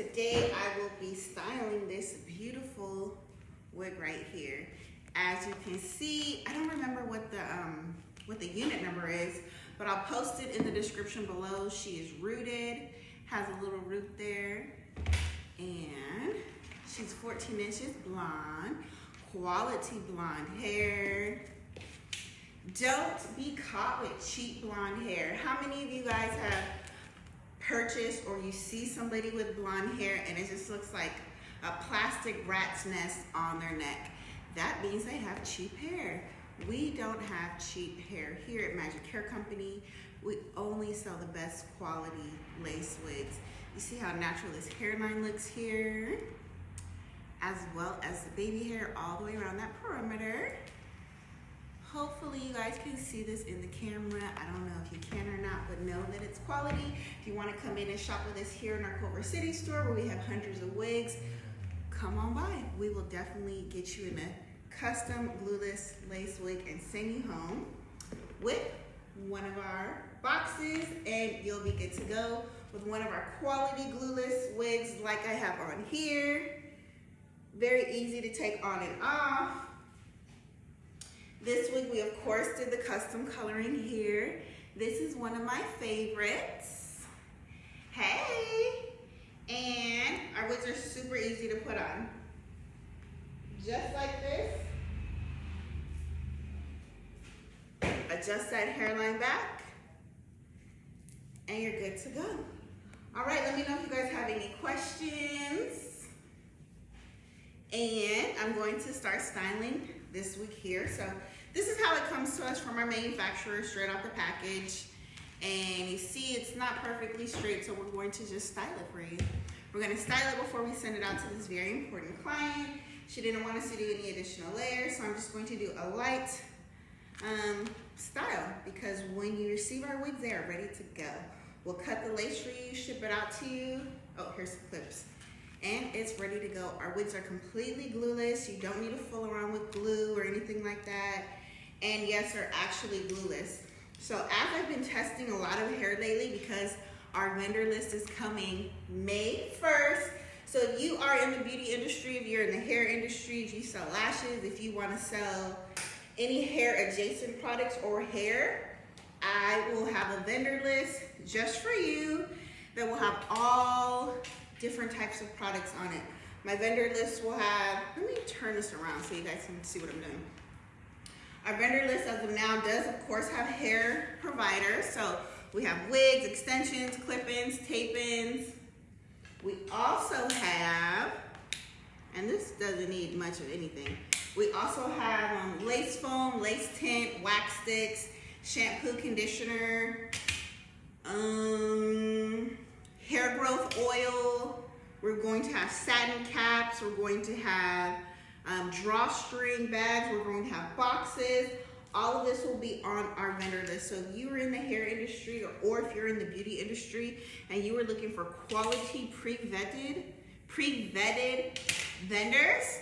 Today I will be styling this beautiful wig right here. As you can see, I don't remember what the unit number is, but I'll post it in the description below. She is rooted, has a little root there, and she's 14 inches blonde, quality blonde hair. Don't be caught with cheap blonde hair. How many of you guys have purchased or you see somebody with blonde hair and it just looks like a plastic rat's nest on their neck? That means they have cheap hair. We don't have cheap hair here at Magic Hair Company. We only sell the best quality lace wigs. You see how natural this hairline looks here, as well as the baby hair all the way around that perimeter. Hopefully you guys can see this in the camera. I don't know if you can or not, but know that it's quality. If you want to come in and shop with us here in our Culver City store where we have hundreds of wigs, come on by. We will definitely get you in a custom glueless lace wig and send you home with one of our boxes, and you'll be good to go with one of our quality glueless wigs like I have on here. Very easy to take on and off. This wig, we of course did the custom coloring here. This is one of my favorites. Hey! And our wigs are super easy to put on. Just like this. Adjust that hairline back, and you're good to go. All right, let me know if you guys have any questions. And I'm going to start styling this wig here. So this is how it comes to us from our manufacturer, straight off the package. And you see it's not perfectly straight, so we're going to just style it for you. We're going to style it before we send it out to this very important client. She didn't want us to do any additional layers, so I'm just going to do a light style, because when you receive our wigs, they are ready to go. We'll cut the lace for you, ship it out to you. Oh, here's the clips. And it's ready to go. Our wigs are completely glueless. You don't need to fool around with glue or anything like that. And yes, they're actually glueless. So as I've been testing a lot of hair lately, because our vendor list is coming May 1st. So if you are in the beauty industry, if you're in the hair industry, if you sell lashes, if you want to sell any hair adjacent products or hair, I will have a vendor list just for you that will have all different types of products on it. My vendor list will have, let me turn this around so you guys can see what I'm doing. Our vendor list as of now does of course have hair providers. So we have wigs, extensions, clip-ins, tape-ins. We also have, and this doesn't need much of anything, we also have lace foam, lace tint, wax sticks, shampoo, conditioner, hair growth oil. We're going to have satin caps. We're going to have drawstring bags. We're going to have boxes. All of this will be on our vendor list. So if you are in the hair industry, or if you're in the beauty industry and you are looking for quality pre-vetted vendors,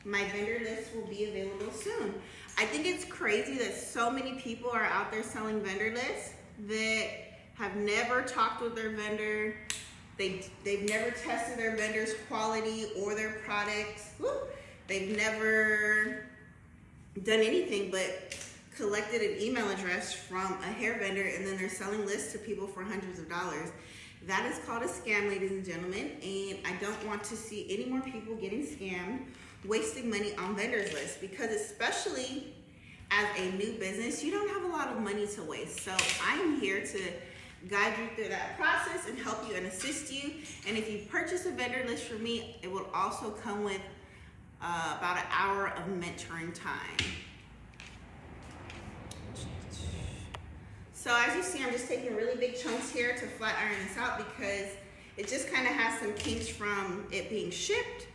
my vendor list will be available soon. I think it's crazy that so many people are out there selling vendor lists that have never talked with their vendor. They've never tested their vendor's quality or their products. They've never done anything but collected an email address from a hair vendor, and then they're selling lists to people for hundreds of dollars. That is called a scam, ladies and gentlemen, and I don't want to see any more people getting scammed, wasting money on vendors lists, because especially as a new business, you don't have a lot of money to waste. So I'm here to guide you through that process and help you and assist you. And if you purchase a vendor list from me, it will also come with about an hour of mentoring time. So as you see, I'm just taking really big chunks here to flat iron this out, because it just kind of has some kinks from it being shipped,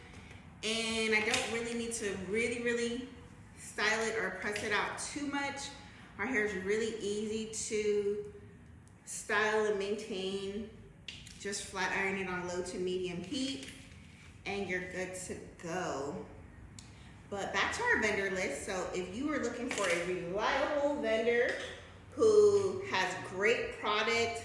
and I don't really need to really style it or press it out too much. Our hair is really easy to style and maintain. Just flat iron it on low to medium heat, and you're good to go. But back to our vendor list. So if you are looking for a reliable vendor who has great product,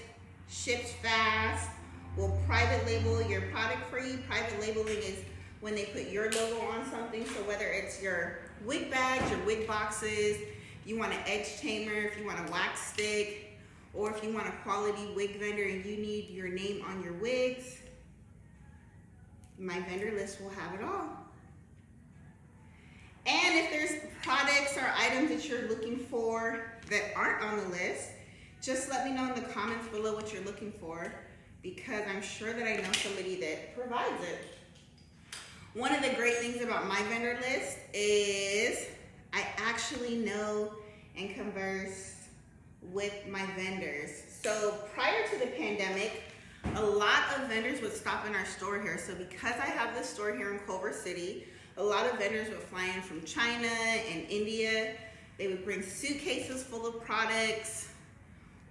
ships fast, will private label your product for you. Private labeling is when they put your logo on something. So whether it's your wig bags, your wig boxes, you want an edge tamer, if you want a wax stick, or if you want a quality wig vendor and you need your name on your wigs, my vendor list will have it all. And if there's products or items that you're looking for that aren't on the list, just let me know in the comments below what you're looking for, because I'm sure that I know somebody that provides it. One of the great things about my vendor list is I actually know and converse with my vendors. So prior to the pandemic, a lot of vendors would stop in our store here. So because I have this store here in Culver City, a lot of vendors would fly in from China and India. They would bring suitcases full of products,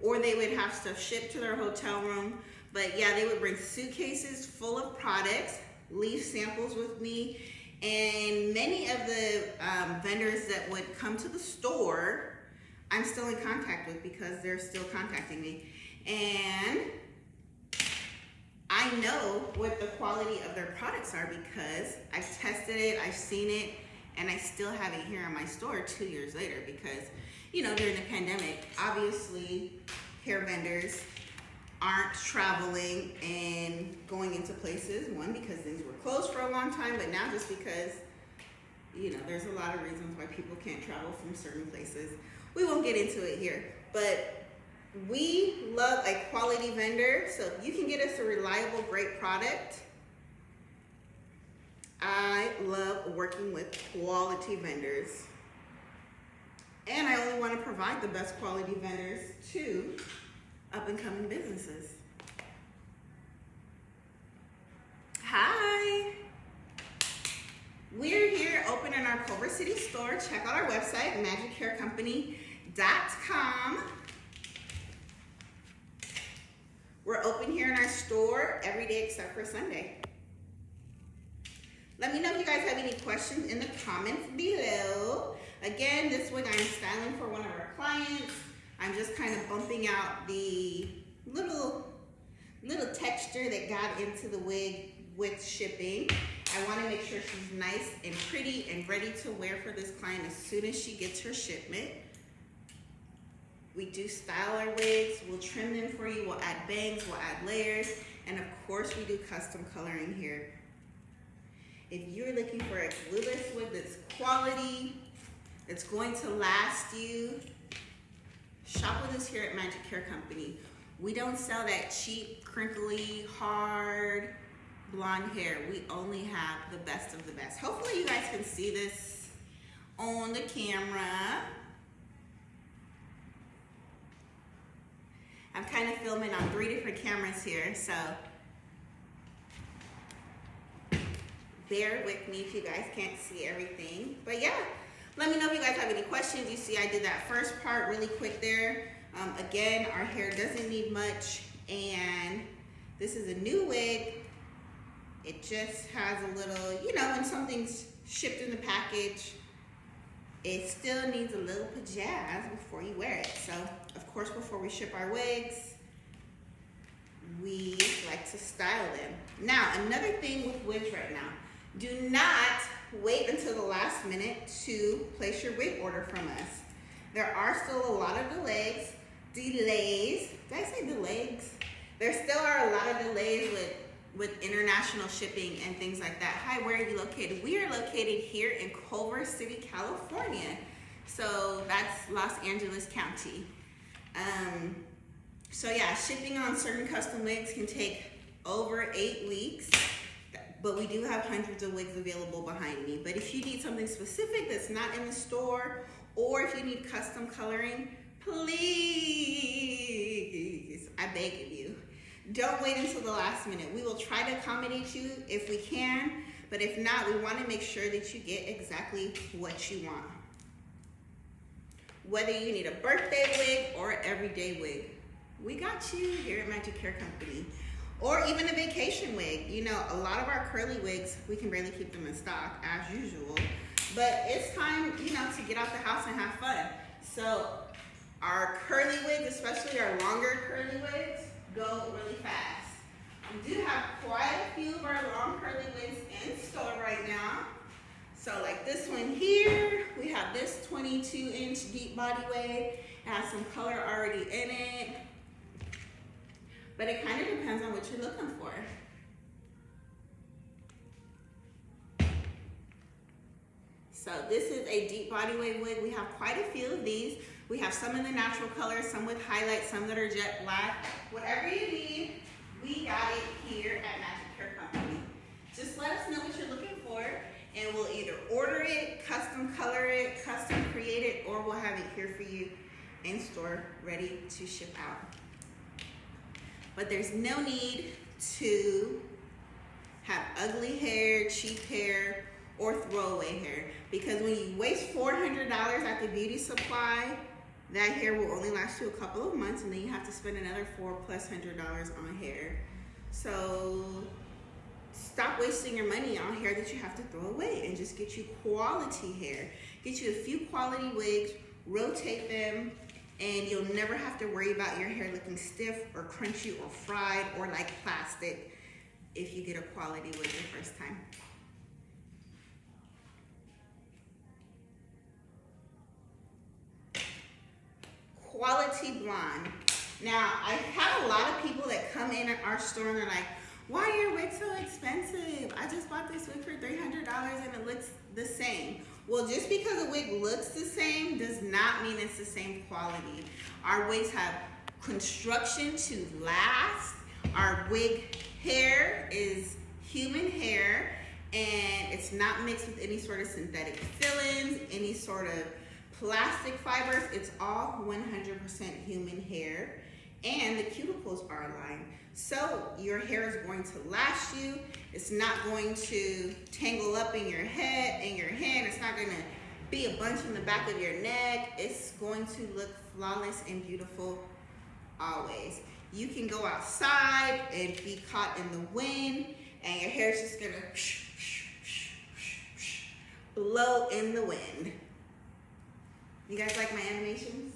or they would have stuff shipped to their hotel room. But yeah, they would bring suitcases full of products, leave samples with me, and many of the vendors that would come to the store, I'm still in contact with because they're still contacting me. And I know what the quality of their products are because I've tested it, I've seen it, and I still have it here in my store 2 years later because, you know, during the pandemic, obviously hair vendors aren't traveling and going into places, one, because things were closed for a long time, but now just because, you know, there's a lot of reasons why people can't travel from certain places. We won't get into it here, but we love a quality vendor. So if you can get us a reliable, great product, I love working with quality vendors. And I only want to provide the best quality vendors to up and coming businesses. Hi. We're here open in our Culver City store. Check out our website, magichaircompany.com. We're open here in our store every day except for Sunday. Let me know if you guys have any questions in the comments below. Again, this wig I'm styling for one of our clients. I'm just kind of bumping out the little texture that got into the wig with shipping. I want to make sure she's nice and pretty and ready to wear for this client as soon as she gets her shipment. We do style our wigs, we'll trim them for you, we'll add bangs, we'll add layers, and of course we do custom coloring here. If you're looking for a glueless wig that's quality, that's going to last you, shop with us here at Magic Hair Company. We don't sell that cheap, crinkly, hard, blonde hair. We only have the best of the best. Hopefully you guys can see this on the camera. I'm kind of filming on 3 different cameras here, so bear with me if you guys can't see everything. But yeah, let me know if you guys have any questions. You see I did that first part really quick there. Again, our hair doesn't need much, and this is a new wig. It just has a little, you know, when something's shipped in the package, it still needs a little pizzazz before you wear it. So, of course, before we ship our wigs, we like to style them. Now, another thing with wigs right now, do not wait until the last minute to place your wig order from us. There are still a lot of delays. Did I say delays? There still are a lot of delays with international shipping and things like that. Hi, where are you located? We are located here in Culver City, California. So that's Los Angeles County. So yeah, shipping on certain custom wigs can take over 8 weeks, but we do have hundreds of wigs available behind me. But if you need something specific that's not in the store, or if you need custom coloring, please, I beg of you, don't wait until the last minute. We will try to accommodate you if we can, but if not, we want to make sure that you get exactly what you want. Whether you need a birthday wig or an everyday wig, we got you here at Magic Hair Company. Or even a vacation wig. You know, a lot of our curly wigs, we can barely keep them in stock as usual, but it's time, you know, to get out the house and have fun. So our curly wigs, especially our longer curly wigs, go really fast. We do have quite a few of our long curly wigs in store right now. So like this one here, we have this 22-inch deep body wig. It has some color already in it. But it kind of depends on what you're looking for. So this is a deep body wig. We have quite a few of these. We have some in the natural color, some with highlights, some that are jet black. Whatever you need, we got it here at Magic Hair Company. Just let us know what you're looking for, and we'll either order it, custom color it, custom create it, or we'll have it here for you in store, ready to ship out. But there's no need to have ugly hair, cheap hair, or throwaway hair, because when you waste $400 at the beauty supply, that hair will only last you a couple of months, and then you have to spend another $400+ on hair. So stop wasting your money on hair that you have to throw away, and just get you quality hair. Get you a few quality wigs, rotate them, and you'll never have to worry about your hair looking stiff or crunchy or fried or like plastic if you get a quality wig the first time. Quality blonde. Now, I have a lot of people that come in at our store and they're like, why are your wigs so expensive? I just bought this wig for $300 and it looks the same. Well, just because a wig looks the same does not mean it's the same quality. Our wigs have construction to last. Our wig hair is human hair, and it's not mixed with any sort of synthetic fillings, any sort of plastic fibers. It's all 100% human hair, and the cuticles are aligned. So your hair is going to last you. It's not going to tangle up in your head and your hand. It's not going to be a bunch in the back of your neck. It's going to look flawless and beautiful always. You can go outside and be caught in the wind, and your hair is just going to blow in the wind. You guys like my animations?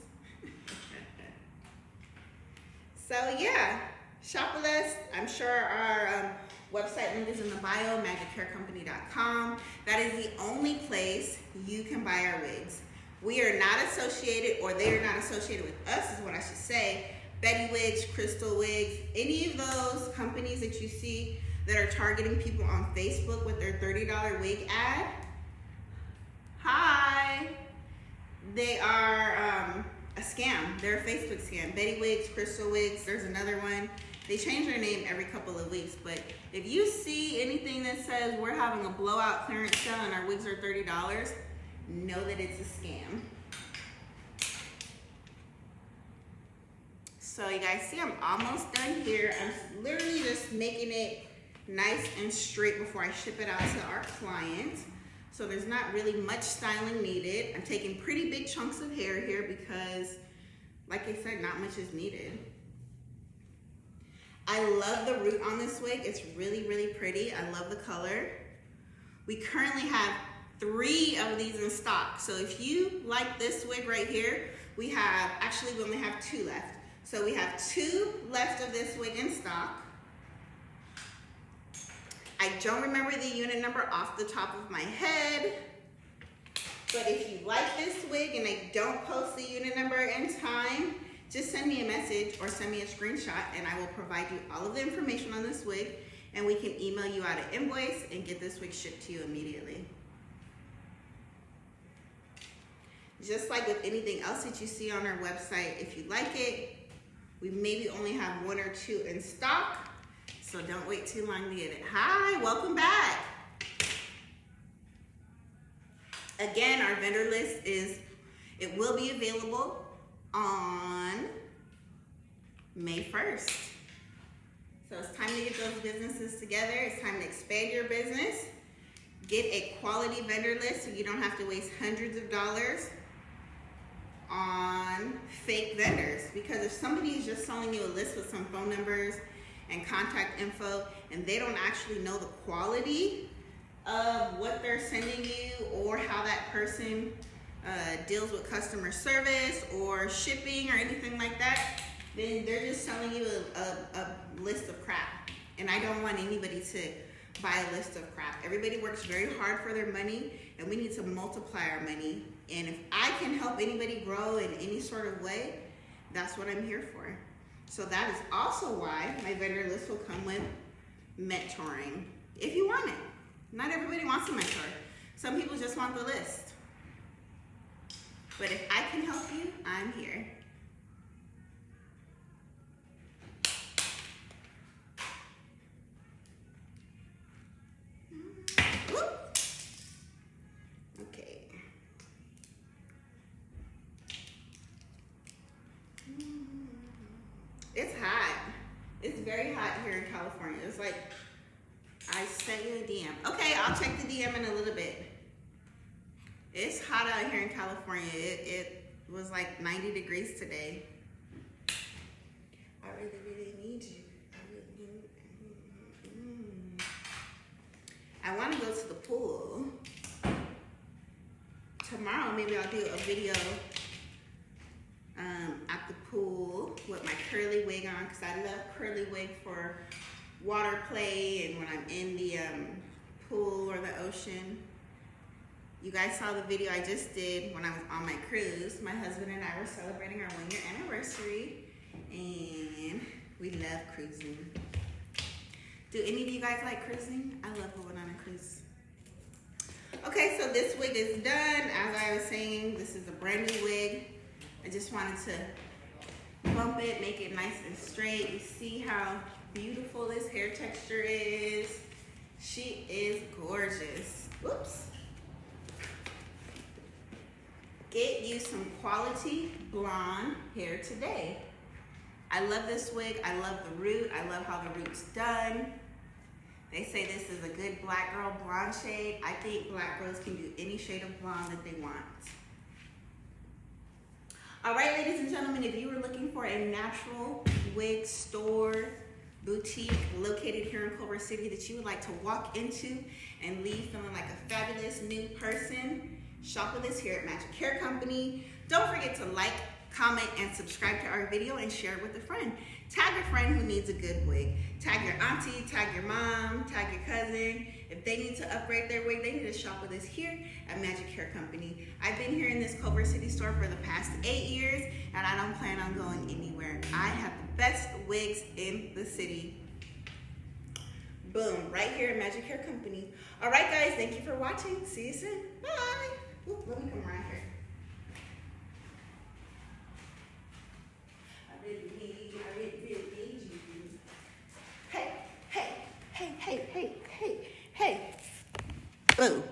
So yeah, shop with us. I'm sure our website link is in the bio, magichaircompany.com. That is the only place you can buy our wigs. We are not associated, or they are not associated with us, is what I should say. Betty Wigs, Crystal Wigs, any of those companies that you see that are targeting people on Facebook with their $30 wig ad, hi. They are a scam. They're a Facebook scam. Betty Wigs, Crystal Wigs, there's another one. They change their name every couple of weeks, but if you see anything that says we're having a blowout clearance sale and our wigs are $30, know that it's a scam. So you guys see, I'm almost done here. I'm literally just making it nice and straight before I ship it out to our clients. So there's not really much styling needed. I'm taking pretty big chunks of hair here because, like I said, not much is needed. I love the root on this wig. It's really, really pretty. I love the color. We currently have 3 of these in stock. So if you like this wig right here, we only have 2 left. So we have 2 left of this wig in stock. I don't remember the unit number off the top of my head, but if you like this wig and I don't post the unit number in time, just send me a message or send me a screenshot and I will provide you all of the information on this wig, and we can email you out an invoice and get this wig shipped to you immediately. Just like with anything else that you see on our website, if you like it, we maybe only have 1 or 2 in stock. So don't wait too long to get it. Hi, welcome back. Again, our vendor list it will be available on May 1st. So it's time to get those businesses together. It's time to expand your business. Get a quality vendor list so you don't have to waste hundreds of dollars on fake vendors. Because if somebody is just selling you a list with some phone numbers and contact info, and they don't actually know the quality of what they're sending you or how that person deals with customer service or shipping or anything like that, then they're just selling you a list of crap. And I don't want anybody to buy a list of crap. Everybody works very hard for their money, and we need to multiply our money. And if I can help anybody grow in any sort of way, that's what I'm here for. So that is also why my vendor list will come with mentoring, if you want it. Not everybody wants a mentor. Some people just want the list. But if I can help you, I'm here. Okay. It's hot. It's very hot here in California. It's like, I sent you a DM. Okay, I'll check the DM in a little bit. It's hot out here in California. It was like 90 degrees today. I really need you. I want to go to the pool. Tomorrow, maybe I'll do a video at the pool with my curly wig on, because I love curly wig for water play and when I'm in the pool or the ocean. You guys saw the video I just did when I was on my cruise. My husband and I were celebrating our 1-year anniversary, and we love cruising. Do any of you guys like cruising? I love going on a cruise. Okay, so this wig is done. As I was saying, this is a brand new wig. I just wanted to bump it, make it nice and straight. You see how beautiful this hair texture is. She is gorgeous. Whoops. Get you some quality blonde hair today. I love this wig. I love the root. I love how the root's done. They say this is a good black girl blonde shade. I think black girls can do any shade of blonde that they want. All right, ladies and gentlemen, if you were looking for a natural wig store, boutique located here in Culver City that you would like to walk into and leave feeling like a fabulous new person, shop with us here at Magic Hair Company. Don't forget to like, comment, and subscribe to our video and share it with a friend. Tag a friend who needs a good wig. Tag your auntie, tag your mom, tag your cousin. If they need to upgrade their wig, they need to shop with us here at Magic Hair Company. I've been here in this Culver City store for the past 8 years, and I don't plan on going anywhere. I have the best wigs in the city. Boom, right here at Magic Hair Company. All right, guys, thank you for watching. See you soon. Bye. Ooh, let me come around here. I really need you. Hey. Boo.